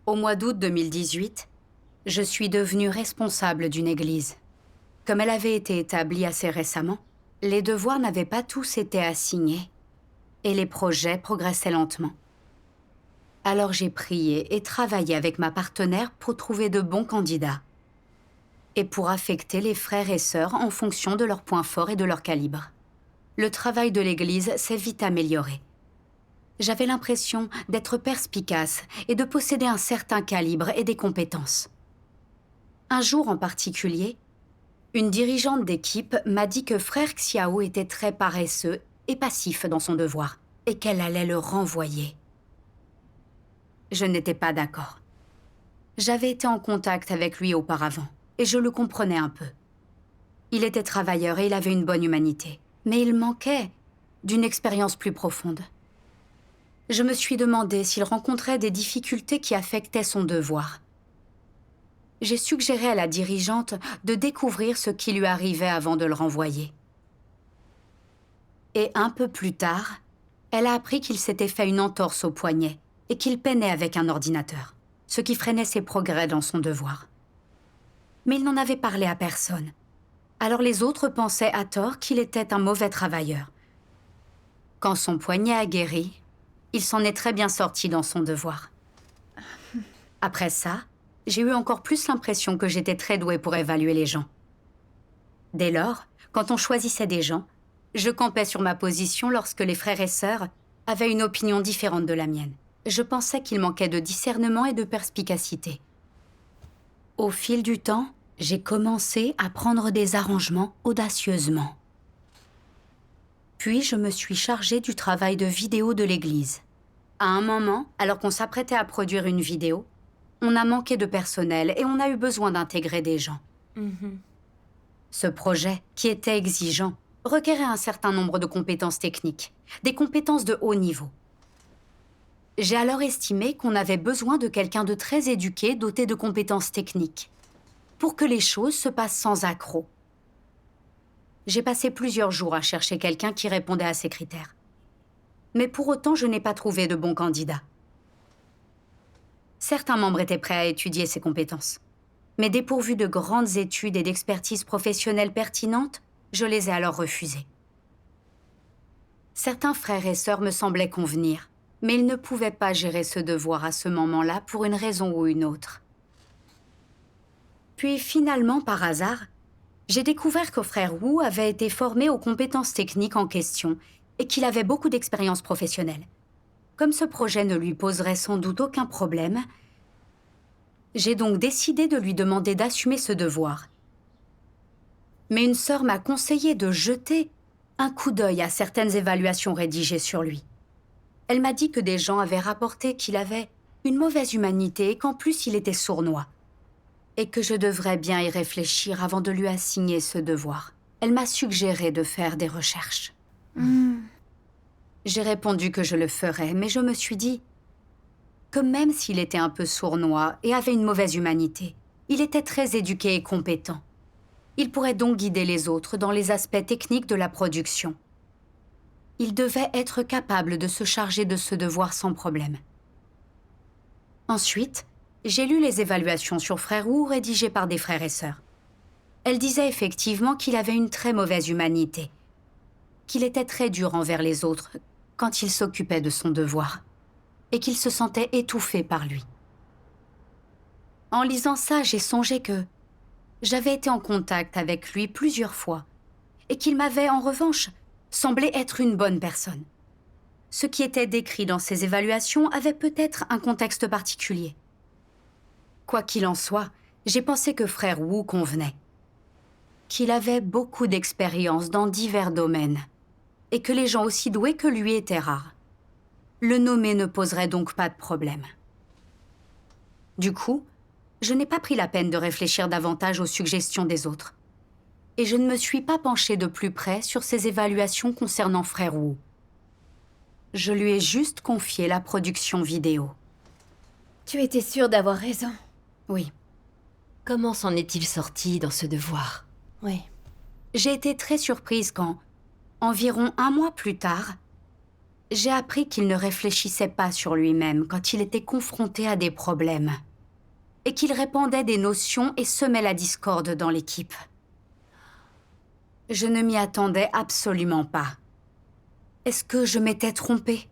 Au mois d'août 2018, je suis devenue responsable d'une église. Comme elle avait été établie assez récemment, les devoirs n'avaient pas tous été assignés et les projets progressaient lentement. Alors j'ai prié et travaillé avec ma partenaire pour trouver de bons candidats et pour affecter les frères et sœurs en fonction de leurs points forts et de leur calibre. Le travail de l'église s'est vite amélioré. J'avais l'impression d'être perspicace et de posséder un certain calibre et des compétences. Un jour en particulier, une dirigeante d'équipe m'a dit que frère Xiao était très paresseux et passif dans son devoir et qu'elle allait le renvoyer. Je n'étais pas d'accord. J'avais été en contact avec lui auparavant et je le comprenais un peu. Il était travailleur et il avait une bonne humanité, mais il manquait d'une expérience plus profonde. Je me suis demandé s'il rencontrait des difficultés qui affectaient son devoir. J'ai suggéré à la dirigeante de découvrir ce qui lui arrivait avant de le renvoyer. Et un peu plus tard, elle a appris qu'il s'était fait une entorse au poignet et qu'il peinait avec un ordinateur, ce qui freinait ses progrès dans son devoir. Mais il n'en avait parlé à personne. Alors les autres pensaient à tort qu'il était un mauvais travailleur. Quand son poignet a guéri, il s'en est très bien sorti dans son devoir. Après ça, j'ai eu encore plus l'impression que j'étais très douée pour évaluer les gens. Dès lors, quand on choisissait des gens, je campais sur ma position lorsque les frères et sœurs avaient une opinion différente de la mienne. Je pensais qu'il manquait de discernement et de perspicacité. Au fil du temps, j'ai commencé à prendre des arrangements audacieusement. Puis je me suis chargée du travail de vidéo de l'église. À un moment, alors qu'on s'apprêtait à produire une vidéo, on a manqué de personnel et on a eu besoin d'intégrer des gens. Ce projet, qui était exigeant, requérait un certain nombre de compétences techniques, des compétences de haut niveau. J'ai alors estimé qu'on avait besoin de quelqu'un de très éduqué, doté de compétences techniques, pour que les choses se passent sans accroc. J'ai passé plusieurs jours à chercher quelqu'un qui répondait à ces critères. Mais pour autant, je n'ai pas trouvé de bons candidats. Certains membres étaient prêts à étudier ces compétences. Mais dépourvus de grandes études et d'expertise professionnelle pertinente, je les ai alors refusés. Certains frères et sœurs me semblaient convenir, mais ils ne pouvaient pas gérer ce devoir à ce moment-là pour une raison ou une autre. Puis finalement, par hasard, j'ai découvert que frère Wu avait été formé aux compétences techniques en question et qu'il avait beaucoup d'expérience professionnelle. Comme ce projet ne lui poserait sans doute aucun problème, j'ai donc décidé de lui demander d'assumer ce devoir. Mais une sœur m'a conseillé de jeter un coup d'œil à certaines évaluations rédigées sur lui. Elle m'a dit que des gens avaient rapporté qu'il avait une mauvaise humanité et qu'en plus il était sournois. Et que je devrais bien y réfléchir avant de lui assigner ce devoir. Elle m'a suggéré de faire des recherches. J'ai répondu que je le ferais, mais je me suis dit que même s'il était un peu sournois et avait une mauvaise humanité, il était très éduqué et compétent. Il pourrait donc guider les autres dans les aspects techniques de la production. Il devait être capable de se charger de ce devoir sans problème. Ensuite, j'ai lu les évaluations sur frère Wu rédigées par des frères et sœurs. Elles disaient effectivement qu'il avait une très mauvaise humanité, qu'il était très dur envers les autres quand il s'occupait de son devoir, et qu'il se sentait étouffé par lui. En lisant ça, j'ai songé que j'avais été en contact avec lui plusieurs fois, et qu'il m'avait en revanche semblé être une bonne personne. Ce qui était décrit dans ces évaluations avait peut-être un contexte particulier. Quoi qu'il en soit, j'ai pensé que frère Wu convenait. Qu'il avait beaucoup d'expérience dans divers domaines. Et que les gens aussi doués que lui étaient rares. Le nommer ne poserait donc pas de problème. Du coup, je n'ai pas pris la peine de réfléchir davantage aux suggestions des autres. Et je ne me suis pas penchée de plus près sur ces évaluations concernant frère Wu. Je lui ai juste confié la production vidéo. Tu étais sûre d'avoir raison. Oui. Comment s'en est-il sorti dans ce devoir? Oui. J'ai été très surprise quand, environ un mois plus tard, j'ai appris qu'il ne réfléchissait pas sur lui-même quand il était confronté à des problèmes, et qu'il répandait des notions et semait la discorde dans l'équipe. Je ne m'y attendais absolument pas. Est-ce que je m'étais trompée?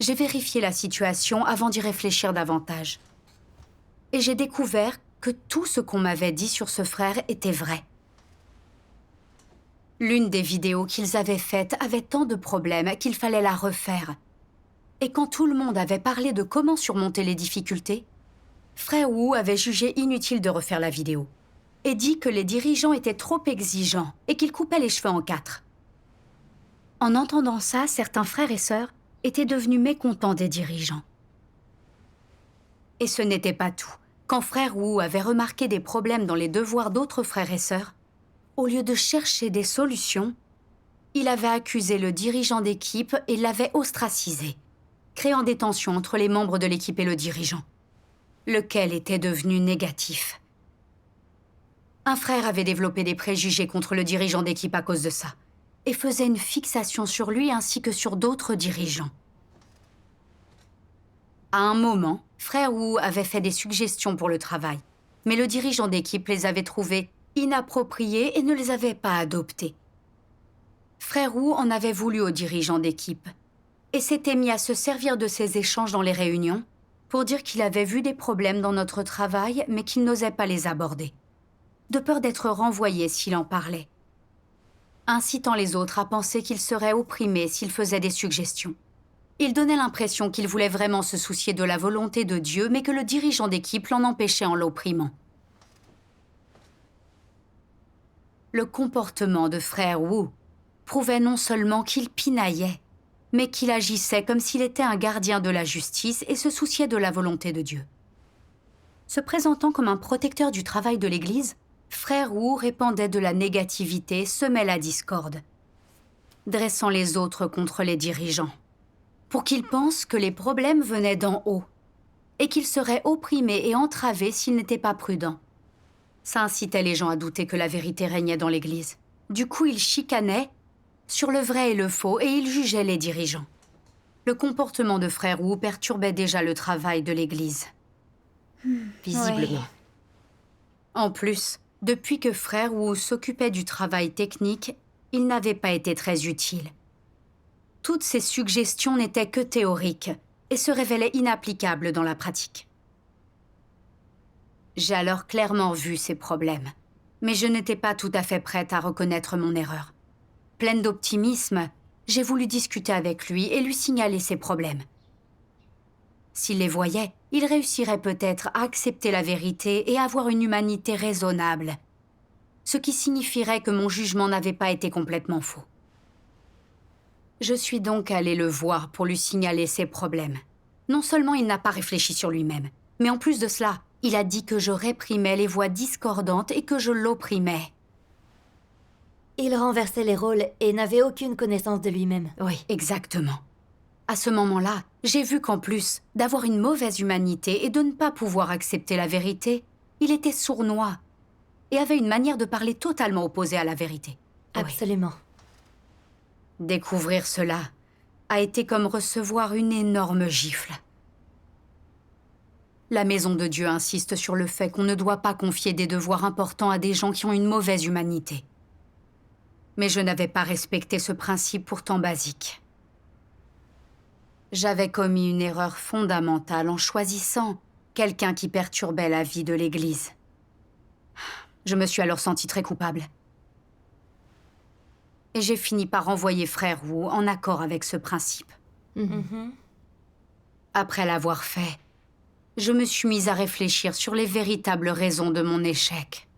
J'ai vérifié la situation avant d'y réfléchir davantage. Et j'ai découvert que tout ce qu'on m'avait dit sur ce frère était vrai. L'une des vidéos qu'ils avaient faites avait tant de problèmes qu'il fallait la refaire. Et quand tout le monde avait parlé de comment surmonter les difficultés, Frère Wu avait jugé inutile de refaire la vidéo et dit que les dirigeants étaient trop exigeants et qu'ils coupaient les cheveux en 4. En entendant ça, certains frères et sœurs étaient devenus mécontents des dirigeants. Et ce n'était pas tout. Quand Frère Wu avait remarqué des problèmes dans les devoirs d'autres frères et sœurs, au lieu de chercher des solutions, il avait accusé le dirigeant d'équipe et l'avait ostracisé, créant des tensions entre les membres de l'équipe et le dirigeant, lequel était devenu négatif. Un frère avait développé des préjugés contre le dirigeant d'équipe à cause de ça, et faisait une fixation sur lui ainsi que sur d'autres dirigeants. À un moment, Frère Wu avait fait des suggestions pour le travail, mais le dirigeant d'équipe les avait trouvées inappropriées et ne les avait pas adoptées. Frère Wu en avait voulu au dirigeant d'équipe, et s'était mis à se servir de ces échanges dans les réunions pour dire qu'il avait vu des problèmes dans notre travail, mais qu'il n'osait pas les aborder, de peur d'être renvoyé s'il en parlait, incitant les autres à penser qu'il serait opprimé s'il faisait des suggestions. Il donnait l'impression qu'il voulait vraiment se soucier de la volonté de Dieu, mais que le dirigeant d'équipe l'en empêchait en l'opprimant. Le comportement de Frère Wu prouvait non seulement qu'il pinaillait, mais qu'il agissait comme s'il était un gardien de la justice et se souciait de la volonté de Dieu. Se présentant comme un protecteur du travail de l'Église, Frère Wu répandait de la négativité, semait la discorde, dressant les autres contre les dirigeants, pour qu'ils pensent que les problèmes venaient d'en haut, et qu'ils seraient opprimés et entravés s'ils n'étaient pas prudents. Ça incitait les gens à douter que la vérité régnait dans l'Église. Du coup, il chicanait sur le vrai et le faux, et il jugeait les dirigeants. Le comportement de Frère Wu perturbait déjà le travail de l'Église. Visiblement. Ouais. En plus, depuis que Frère Wu s'occupait du travail technique, il n'avait pas été très utile. Toutes ses suggestions n'étaient que théoriques et se révélaient inapplicables dans la pratique. J'ai alors clairement vu ces problèmes, mais je n'étais pas tout à fait prête à reconnaître mon erreur. Pleine d'optimisme, j'ai voulu discuter avec lui et lui signaler ses problèmes. S'il les voyait, il réussirait peut-être à accepter la vérité et à avoir une humanité raisonnable, ce qui signifierait que mon jugement n'avait pas été complètement faux. Je suis donc allée le voir pour lui signaler ses problèmes. Non seulement il n'a pas réfléchi sur lui-même, mais en plus de cela, il a dit que je réprimais les voix discordantes et que je l'opprimais. Il renversait les rôles et n'avait aucune connaissance de lui-même. Oui, exactement. À ce moment-là, j'ai vu qu'en plus d'avoir une mauvaise humanité et de ne pas pouvoir accepter la vérité, il était sournois et avait une manière de parler totalement opposée à la vérité. Absolument. Découvrir cela a été comme recevoir une énorme gifle. La Maison de Dieu insiste sur le fait qu'on ne doit pas confier des devoirs importants à des gens qui ont une mauvaise humanité. Mais je n'avais pas respecté ce principe pourtant basique. J'avais commis une erreur fondamentale en choisissant quelqu'un qui perturbait la vie de l'Église. Je me suis alors sentie très coupable. Et j'ai fini par renvoyer Frère Wu en accord avec ce principe. Après l'avoir fait, je me suis mise à réfléchir sur les véritables raisons de mon échec.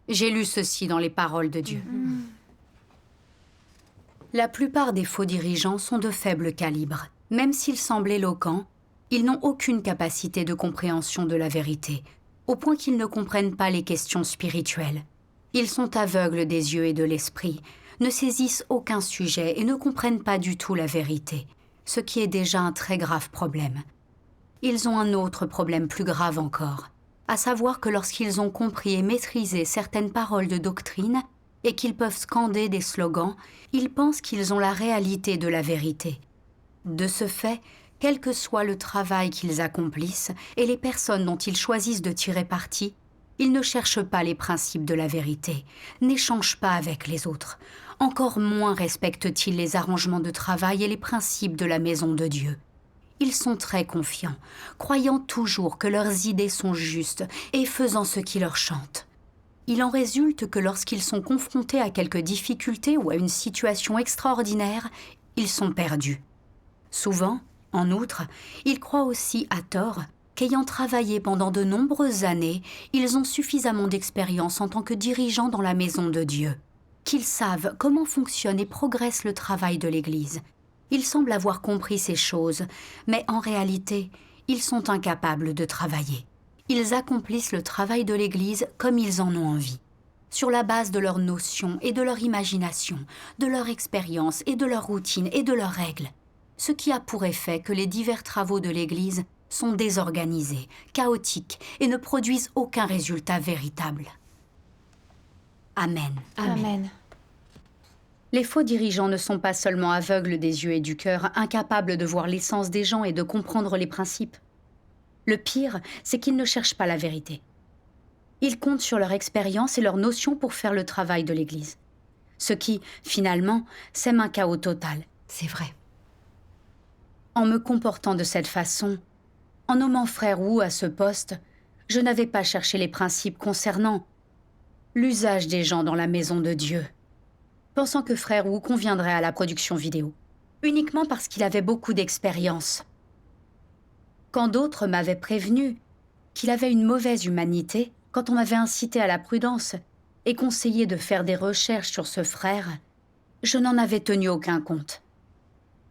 J'ai lu ceci dans les paroles de Dieu. La plupart des faux dirigeants sont de faible calibre. Même s'ils semblent éloquents, ils n'ont aucune capacité de compréhension de la vérité, au point qu'ils ne comprennent pas les questions spirituelles. Ils sont aveugles des yeux et de l'esprit, ne saisissent aucun sujet et ne comprennent pas du tout la vérité, ce qui est déjà un très grave problème. Ils ont un autre problème plus grave encore, à savoir que lorsqu'ils ont compris et maîtrisé certaines paroles de doctrine, et qu'ils peuvent scander des slogans, ils pensent qu'ils ont la réalité de la vérité. De ce fait, quel que soit le travail qu'ils accomplissent et les personnes dont ils choisissent de tirer parti, ils ne cherchent pas les principes de la vérité, n'échangent pas avec les autres. Encore moins respectent-ils les arrangements de travail et les principes de la maison de Dieu. Ils sont très confiants, croyant toujours que leurs idées sont justes et faisant ce qui leur chante. Il en résulte que lorsqu'ils sont confrontés à quelques difficultés ou à une situation extraordinaire, ils sont perdus. Souvent, en outre, ils croient aussi à tort qu'ayant travaillé pendant de nombreuses années, ils ont suffisamment d'expérience en tant que dirigeants dans la maison de Dieu, qu'ils savent comment fonctionne et progresse le travail de l'Église. Ils semblent avoir compris ces choses, mais en réalité, ils sont incapables de travailler. Ils accomplissent le travail de l'Église comme ils en ont envie, sur la base de leurs notions et de leur imagination, de leur expérience et de leur routine et de leurs règles, ce qui a pour effet que les divers travaux de l'Église sont désorganisés, chaotiques et ne produisent aucun résultat véritable. Amen. Amen. Les faux dirigeants ne sont pas seulement aveugles des yeux et du cœur, incapables de voir l'essence des gens et de comprendre les principes. Le pire, c'est qu'ils ne cherchent pas la vérité. Ils comptent sur leur expérience et leurs notions pour faire le travail de l'Église. Ce qui, finalement, sème un chaos total. C'est vrai. En me comportant de cette façon, en nommant Frère Wu à ce poste, je n'avais pas cherché les principes concernant l'usage des gens dans la maison de Dieu, pensant que Frère Wu conviendrait à la production vidéo, uniquement parce qu'il avait beaucoup d'expérience. Quand d'autres m'avaient prévenu qu'il avait une mauvaise humanité, quand on m'avait incité à la prudence et conseillé de faire des recherches sur ce frère, je n'en avais tenu aucun compte.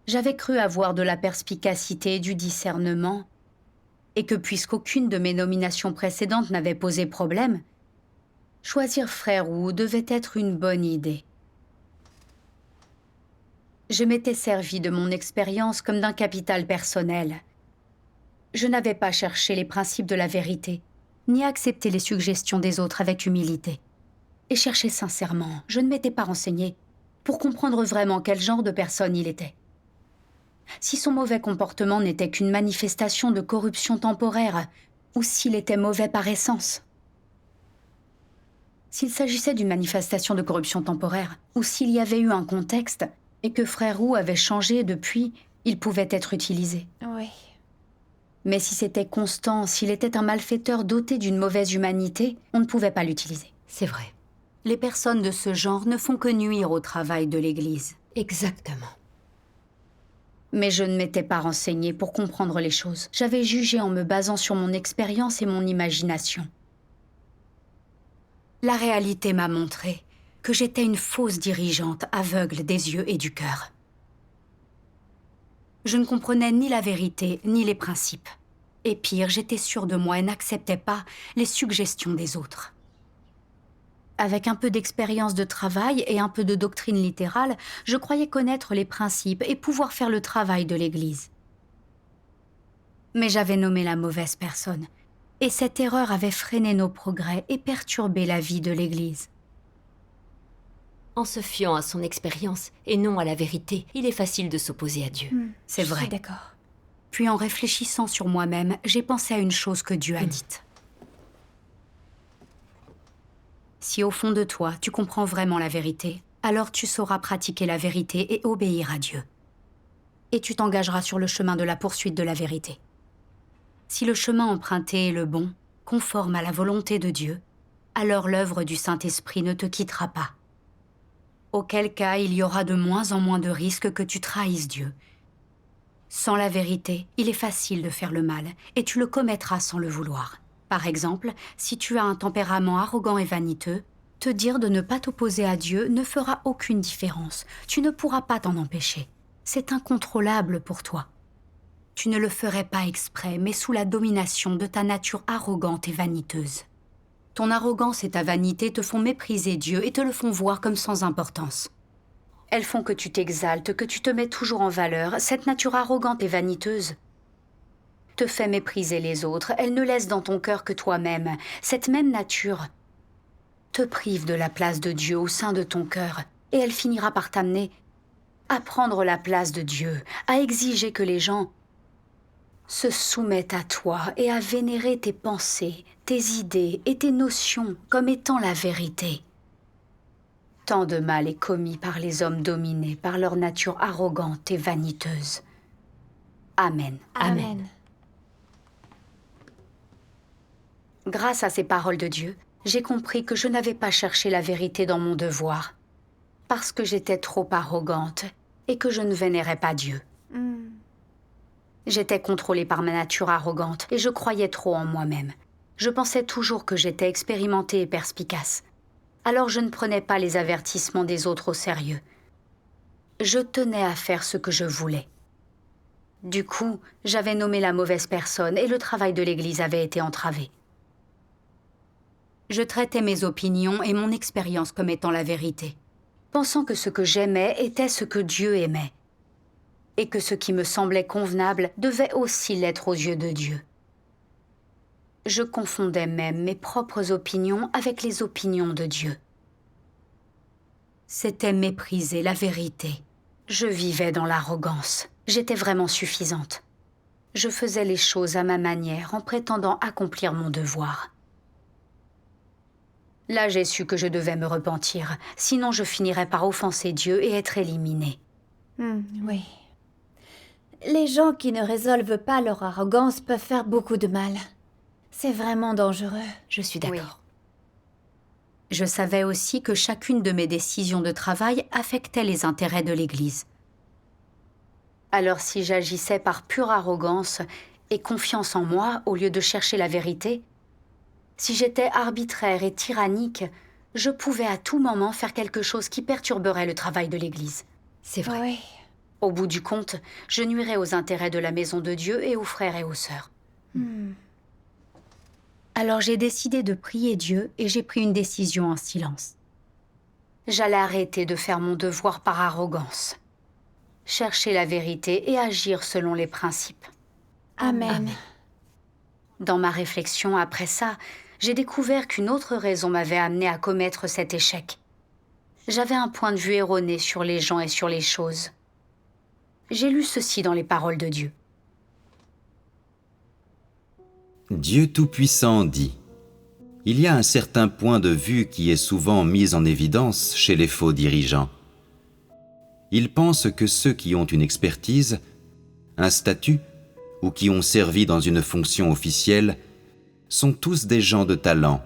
J'avais cru avoir de la perspicacité et du discernement, et que puisqu'aucune de mes nominations précédentes n'avait posé problème, choisir Frère Wu devait être une bonne idée. Je m'étais servi de mon expérience comme d'un capital personnel. Je n'avais pas cherché les principes de la vérité, ni accepté les suggestions des autres avec humilité. Et cherché sincèrement, je ne m'étais pas renseigné pour comprendre vraiment quel genre de personne il était. Si son mauvais comportement n'était qu'une manifestation de corruption temporaire, ou s'il était mauvais par essence. S'il s'agissait d'une manifestation de corruption temporaire, ou s'il y avait eu un contexte, et que Frère Wu avait changé depuis, il pouvait être utilisé. Oui. Mais si c'était constant, s'il était un malfaiteur doté d'une mauvaise humanité, on ne pouvait pas l'utiliser. C'est vrai. Les personnes de ce genre ne font que nuire au travail de l'Église. Exactement. Mais je ne m'étais pas renseignée pour comprendre les choses. J'avais jugé en me basant sur mon expérience et mon imagination. La réalité m'a montré que j'étais une fausse dirigeante aveugle des yeux et du cœur. Je ne comprenais ni la vérité, ni les principes. Et pire, j'étais sûre de moi et n'acceptais pas les suggestions des autres. Avec un peu d'expérience de travail et un peu de doctrine littérale, je croyais connaître les principes et pouvoir faire le travail de l'Église. Mais j'avais nommé la mauvaise personne, et cette erreur avait freiné nos progrès et perturbé la vie de l'Église. En se fiant à son expérience et non à la vérité, il est facile de s'opposer à Dieu. C'est Je vrai. suis d'accord. Puis en réfléchissant sur moi-même, j'ai pensé à une chose que Dieu a dite. Si au fond de toi, tu comprends vraiment la vérité, alors tu sauras pratiquer la vérité et obéir à Dieu. Et tu t'engageras sur le chemin de la poursuite de la vérité. Si le chemin emprunté est le bon, conforme à la volonté de Dieu, alors l'œuvre du Saint-Esprit ne te quittera pas. Auquel cas, il y aura de moins en moins de risques que tu trahisses Dieu. Sans la vérité, il est facile de faire le mal, et tu le commettras sans le vouloir. Par exemple, si tu as un tempérament arrogant et vaniteux, te dire de ne pas t'opposer à Dieu ne fera aucune différence. Tu ne pourras pas t'en empêcher. C'est incontrôlable pour toi. Tu ne le ferais pas exprès, mais sous la domination de ta nature arrogante et vaniteuse. Ton arrogance et ta vanité te font mépriser Dieu et te le font voir comme sans importance. Elles font que tu t'exaltes, que tu te mets toujours en valeur. Cette nature arrogante et vaniteuse te fait mépriser les autres. Elle ne laisse dans ton cœur que toi-même. Cette même nature te prive de la place de Dieu au sein de ton cœur, et elle finira par t'amener à prendre la place de Dieu, à exiger que les gens se soumettent à toi et à vénérer tes pensées, tes idées et tes notions comme étant la vérité. Tant de mal est commis par les hommes dominés par leur nature arrogante et vaniteuse. Amen. Amen. Grâce à ces paroles de Dieu, j'ai compris que je n'avais pas cherché la vérité dans mon devoir, parce que j'étais trop arrogante et que je ne vénérais pas Dieu. J'étais contrôlée par ma nature arrogante et je croyais trop en moi-même. Je pensais toujours que j'étais expérimentée et perspicace. Alors je ne prenais pas les avertissements des autres au sérieux. Je tenais à faire ce que je voulais. Du coup, j'avais nommé la mauvaise personne et le travail de l'Église avait été entravé. Je traitais mes opinions et mon expérience comme étant la vérité, pensant que ce que j'aimais était ce que Dieu aimait, et que ce qui me semblait convenable devait aussi l'être aux yeux de Dieu. Je confondais même mes propres opinions avec les opinions de Dieu. C'était mépriser la vérité. Je vivais dans l'arrogance. J'étais vraiment suffisante. Je faisais les choses à ma manière en prétendant accomplir mon devoir. Là, j'ai su que je devais me repentir, sinon je finirais par offenser Dieu et être éliminée. Oui. Les gens qui ne résolvent pas leur arrogance peuvent faire beaucoup de mal. C'est vraiment dangereux. Je suis d'accord. Je savais aussi que chacune de mes décisions de travail affectait les intérêts de l'Église. Alors si j'agissais par pure arrogance et confiance en moi au lieu de chercher la vérité, si j'étais arbitraire et tyrannique, je pouvais à tout moment faire quelque chose qui perturberait le travail de l'Église. C'est vrai. Oui. Au bout du compte, je nuirais aux intérêts de la maison de Dieu et aux frères et aux sœurs. Alors j'ai décidé de prier Dieu et j'ai pris une décision en silence. J'allais arrêter de faire mon devoir par arrogance, chercher la vérité et agir selon les principes. Amen. Dans ma réflexion après ça, j'ai découvert qu'une autre raison m'avait amenée à commettre cet échec. J'avais un point de vue erroné sur les gens et sur les choses. J'ai lu ceci dans les paroles de Dieu. Dieu Tout-Puissant dit : il y a un certain point de vue qui est souvent mis en évidence chez les faux dirigeants. Ils pensent que ceux qui ont une expertise, un statut ou qui ont servi dans une fonction officielle sont tous des gens de talent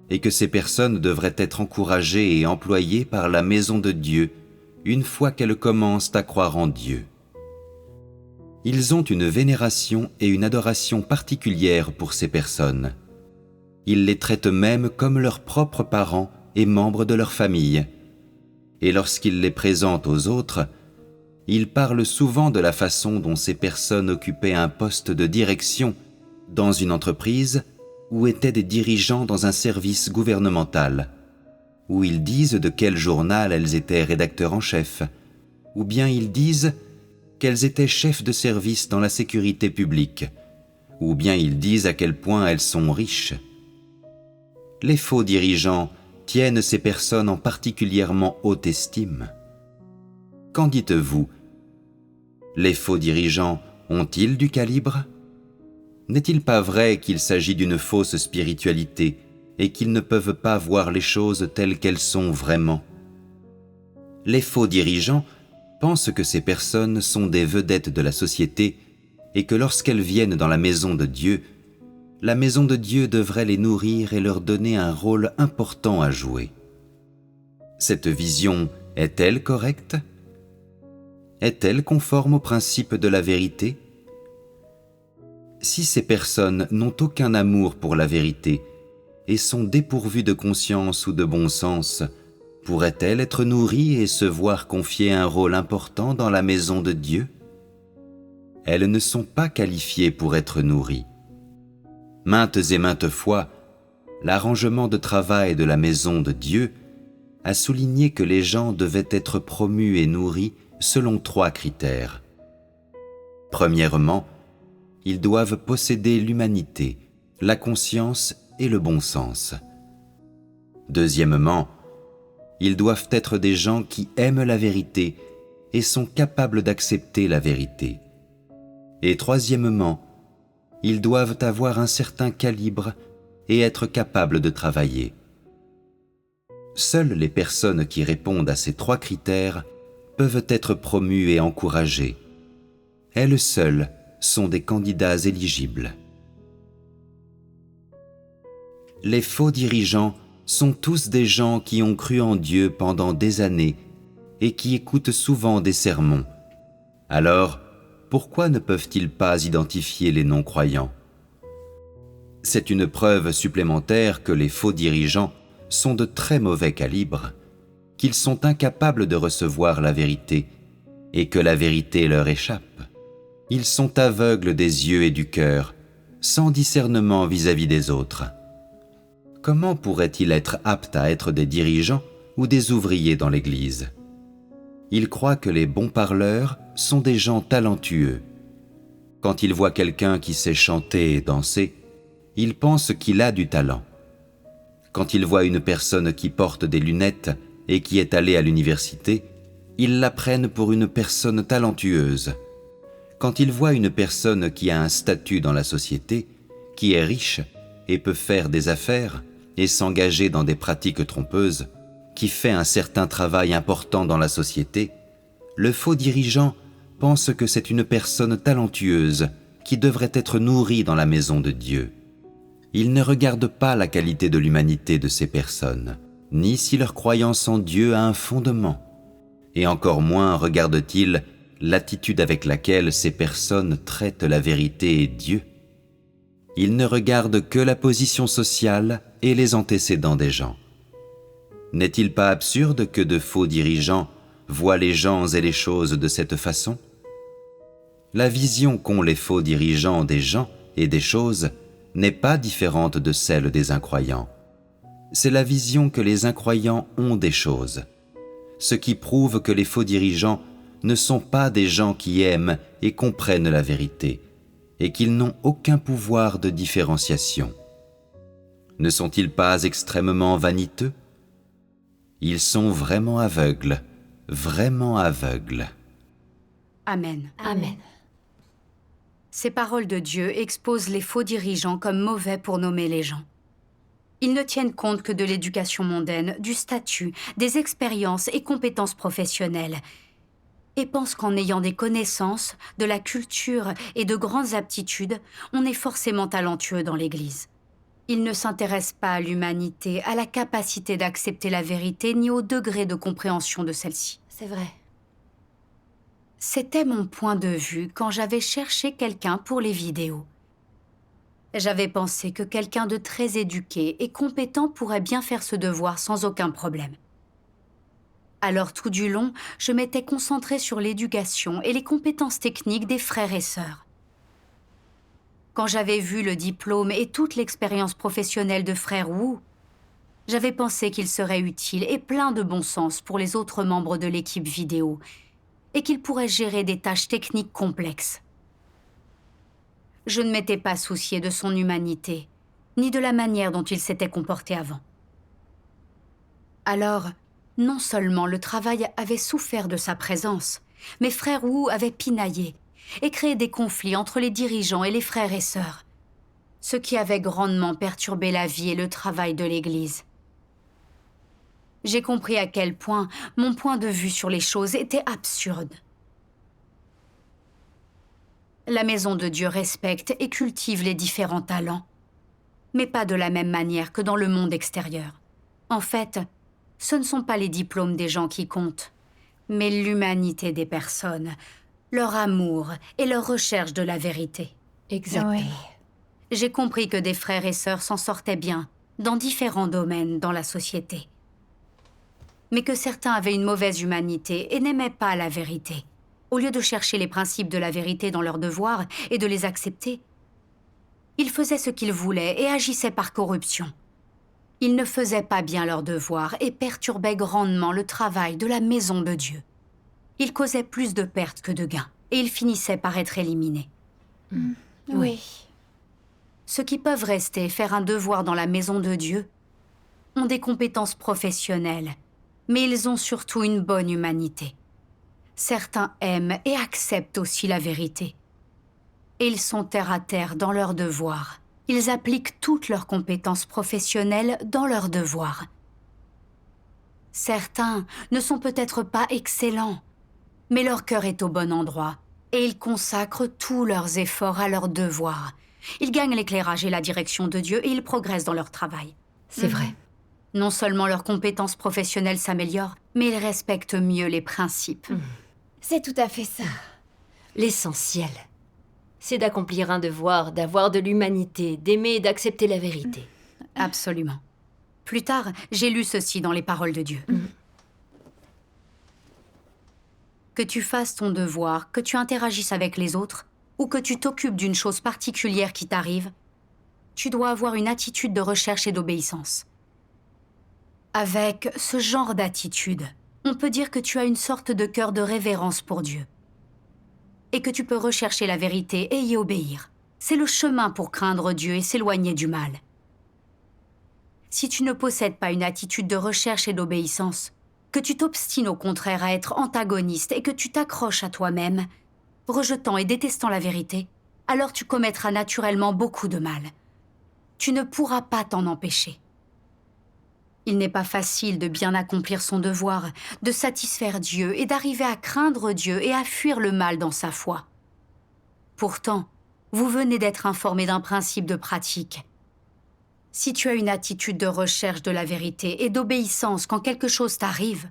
et que ces personnes devraient être encouragées et employées par la maison de Dieu une fois qu'elles commencent à croire en Dieu. Ils ont une vénération et une adoration particulières pour ces personnes. Ils les traitent même comme leurs propres parents et membres de leur famille. Et lorsqu'ils les présentent aux autres, ils parlent souvent de la façon dont ces personnes occupaient un poste de direction dans une entreprise ou étaient des dirigeants dans un service gouvernemental, où ils disent de quel journal elles étaient rédacteurs en chef, ou bien ils disent qu'elles étaient chefs de service dans la sécurité publique, ou bien ils disent à quel point elles sont riches. Les faux dirigeants tiennent ces personnes en particulièrement haute estime. Qu'en dites-vous ? Les faux dirigeants ont-ils du calibre ? N'est-il pas vrai qu'il s'agit d'une fausse spiritualité et qu'ils ne peuvent pas voir les choses telles qu'elles sont vraiment ? Les faux dirigeants pensent que ces personnes sont des vedettes de la société et que lorsqu'elles viennent dans la maison de Dieu devrait les nourrir et leur donner un rôle important à jouer. Cette vision est-elle correcte ? Est-elle conforme au principe de la vérité ? Si ces personnes n'ont aucun amour pour la vérité et sont dépourvues de conscience ou de bon sens, pourraient-elles être nourries et se voir confier un rôle important dans la maison de Dieu ? Elles ne sont pas qualifiées pour être nourries. Maintes et maintes fois, l'arrangement de travail de la maison de Dieu a souligné que les gens devaient être promus et nourris selon 3 critères. Premièrement, ils doivent posséder l'humanité, la conscience et le bon sens. Deuxièmement, ils doivent être des gens qui aiment la vérité et sont capables d'accepter la vérité. Et troisièmement, ils doivent avoir un certain calibre et être capables de travailler. Seules les personnes qui répondent à ces 3 critères peuvent être promues et encouragées. Elles seules sont des candidats éligibles. Les faux dirigeants sont tous des gens qui ont cru en Dieu pendant des années et qui écoutent souvent des sermons. Alors, pourquoi ne peuvent-ils pas identifier les non-croyants ? C'est une preuve supplémentaire que les faux dirigeants sont de très mauvais calibre, qu'ils sont incapables de recevoir la vérité et que la vérité leur échappe. Ils sont aveugles des yeux et du cœur, sans discernement vis-à-vis des autres. Comment pourraient-ils être aptes à être des dirigeants ou des ouvriers dans l'Église ? Ils croient que les bons parleurs sont des gens talentueux. Quand ils voient quelqu'un qui sait chanter et danser, ils pensent qu'il a du talent. Quand ils voient une personne qui porte des lunettes et qui est allée à l'université, ils la prennent pour une personne talentueuse. Quand ils voient une personne qui a un statut dans la société, qui est riche et peut faire des affaires et s'engager dans des pratiques trompeuses, qui fait un certain travail important dans la société, le faux dirigeant pense que c'est une personne talentueuse qui devrait être nourrie dans la maison de Dieu. Il ne regarde pas la qualité de l'humanité de ces personnes, ni si leur croyance en Dieu a un fondement, et encore moins regarde-t-il l'attitude avec laquelle ces personnes traitent la vérité et Dieu. Il ne regarde que la position sociale et les antécédents des gens. N'est-il pas absurde que de faux dirigeants voient les gens et les choses de cette façon ? La vision qu'ont les faux dirigeants des gens et des choses n'est pas différente de celle des incroyants. C'est la vision que les incroyants ont des choses, ce qui prouve que les faux dirigeants ne sont pas des gens qui aiment et comprennent la vérité, et qu'ils n'ont aucun pouvoir de différenciation. Ne sont-ils pas extrêmement vaniteux ? Ils sont vraiment aveugles, vraiment aveugles. Amen. Amen. Ces paroles de Dieu exposent les faux dirigeants comme mauvais pour nommer les gens. Ils ne tiennent compte que de l'éducation mondaine, du statut, des expériences et compétences professionnelles, et pensent qu'en ayant des connaissances, de la culture et de grandes aptitudes, on est forcément talentueux dans l'Église. Ils ne s'intéressent pas à l'humanité, à la capacité d'accepter la vérité, ni au degré de compréhension de celle-ci. C'est vrai. C'était mon point de vue quand j'avais cherché quelqu'un pour les vidéos. J'avais pensé que quelqu'un de très éduqué et compétent pourrait bien faire ce devoir sans aucun problème. Alors tout du long, je m'étais concentrée sur l'éducation et les compétences techniques des frères et sœurs. Quand j'avais vu le diplôme et toute l'expérience professionnelle de frère Wu, j'avais pensé qu'il serait utile et plein de bon sens pour les autres membres de l'équipe vidéo, et qu'il pourrait gérer des tâches techniques complexes. Je ne m'étais pas souciée de son humanité, ni de la manière dont il s'était comporté avant. Alors, non seulement le travail avait souffert de sa présence, mais frère Wu avait pinaillé et créé des conflits entre les dirigeants et les frères et sœurs, ce qui avait grandement perturbé la vie et le travail de l'Église. J'ai compris à quel point mon point de vue sur les choses était absurde. La maison de Dieu respecte et cultive les différents talents, mais pas de la même manière que dans le monde extérieur. En fait, ce ne sont pas les diplômes des gens qui comptent, mais l'humanité des personnes, leur amour et leur recherche de la vérité. Exactement. Oui. J'ai compris que des frères et sœurs s'en sortaient bien dans différents domaines dans la société, mais que certains avaient une mauvaise humanité et n'aimaient pas la vérité. Au lieu de chercher les principes de la vérité dans leurs devoirs et de les accepter, ils faisaient ce qu'ils voulaient et agissaient par corruption. Ils ne faisaient pas bien leurs devoirs et perturbaient grandement le travail de la maison de Dieu. Ils causaient plus de pertes que de gains, et ils finissaient par être éliminés. Oui. Ceux qui peuvent rester faire un devoir dans la maison de Dieu ont des compétences professionnelles, mais ils ont surtout une bonne humanité. Certains aiment et acceptent aussi la vérité. Et ils sont terre à terre dans leurs devoirs. Ils appliquent toutes leurs compétences professionnelles dans leurs devoirs. Certains ne sont peut-être pas excellents, mais leur cœur est au bon endroit et ils consacrent tous leurs efforts à leurs devoirs. Ils gagnent l'éclairage et la direction de Dieu et ils progressent dans leur travail. C'est vrai. Non seulement leurs compétences professionnelles s'améliorent, mais ils respectent mieux les principes. C'est tout à fait ça. L'essentiel, c'est d'accomplir un devoir, d'avoir de l'humanité, d'aimer et d'accepter la vérité. Absolument. Plus tard, j'ai lu ceci dans les paroles de Dieu. Que tu fasses ton devoir, que tu interagisses avec les autres, ou que tu t'occupes d'une chose particulière qui t'arrive, tu dois avoir une attitude de recherche et d'obéissance. Avec ce genre d'attitude, on peut dire que tu as une sorte de cœur de révérence pour Dieu. Et que tu peux rechercher la vérité et y obéir. C'est le chemin pour craindre Dieu et s'éloigner du mal. Si tu ne possèdes pas une attitude de recherche et d'obéissance, que tu t'obstines au contraire à être antagoniste et que tu t'accroches à toi-même, rejetant et détestant la vérité, alors tu commettras naturellement beaucoup de mal. Tu ne pourras pas t'en empêcher. Il n'est pas facile de bien accomplir son devoir, de satisfaire Dieu et d'arriver à craindre Dieu et à fuir le mal dans sa foi. Pourtant, vous venez d'être informé d'un principe de pratique. Si tu as une attitude de recherche de la vérité et d'obéissance quand quelque chose t'arrive,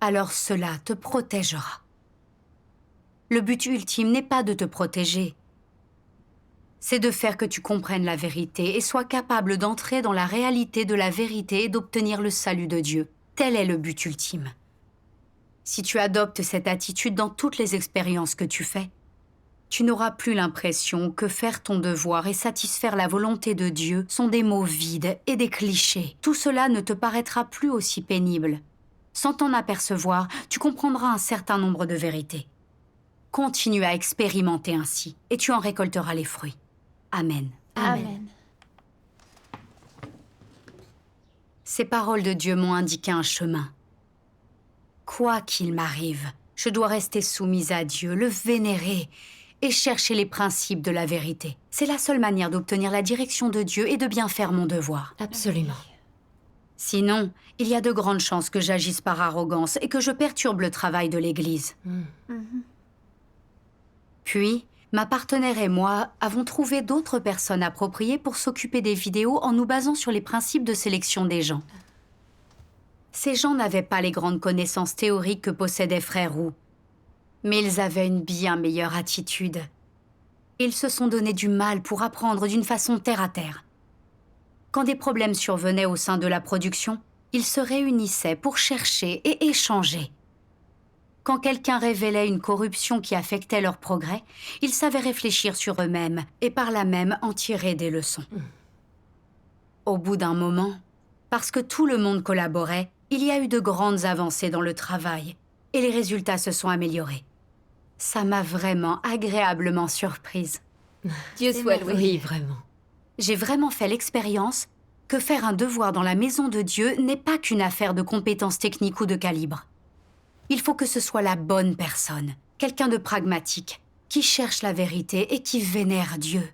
alors cela te protégera. Le but ultime n'est pas de te protéger. C'est de faire que tu comprennes la vérité et sois capable d'entrer dans la réalité de la vérité et d'obtenir le salut de Dieu. Tel est le but ultime. Si tu adoptes cette attitude dans toutes les expériences que tu fais, tu n'auras plus l'impression que faire ton devoir et satisfaire la volonté de Dieu sont des mots vides et des clichés. Tout cela ne te paraîtra plus aussi pénible. Sans t'en apercevoir, tu comprendras un certain nombre de vérités. Continue à expérimenter ainsi, et tu en récolteras les fruits. Amen. Amen. Ces paroles de Dieu m'ont indiqué un chemin. Quoi qu'il m'arrive, je dois rester soumise à Dieu, le vénérer et chercher les principes de la vérité. C'est la seule manière d'obtenir la direction de Dieu et de bien faire mon devoir. Absolument. Sinon, il y a de grandes chances que j'agisse par arrogance et que je perturbe le travail de l'Église. Puis, ma partenaire et moi avons trouvé d'autres personnes appropriées pour s'occuper des vidéos en nous basant sur les principes de sélection des gens. Ces gens n'avaient pas les grandes connaissances théoriques que possédait Frère Wu, mais ils avaient une bien meilleure attitude. Ils se sont donné du mal pour apprendre d'une façon terre-à-terre. Quand des problèmes survenaient au sein de la production, ils se réunissaient pour chercher et échanger. Quand quelqu'un révélait une corruption qui affectait leur progrès, ils savaient réfléchir sur eux-mêmes et par là même en tirer des leçons. Au bout d'un moment, parce que tout le monde collaborait, il y a eu de grandes avancées dans le travail et les résultats se sont améliorés. Ça m'a vraiment agréablement surprise. Dieu soit loué. Oui, vraiment. J'ai vraiment fait l'expérience que faire un devoir dans la maison de Dieu n'est pas qu'une affaire de compétences techniques ou de calibre. Il faut que ce soit la bonne personne, quelqu'un de pragmatique, qui cherche la vérité et qui vénère Dieu.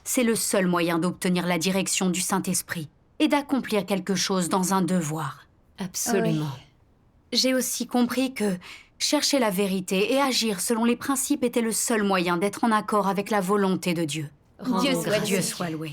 C'est le seul moyen d'obtenir la direction du Saint-Esprit et d'accomplir quelque chose dans un devoir. Absolument. J'ai aussi compris que chercher la vérité et agir selon les principes était le seul moyen d'être en accord avec la volonté de Dieu. Rendons Dieu grâce. soit Dieu soit loué.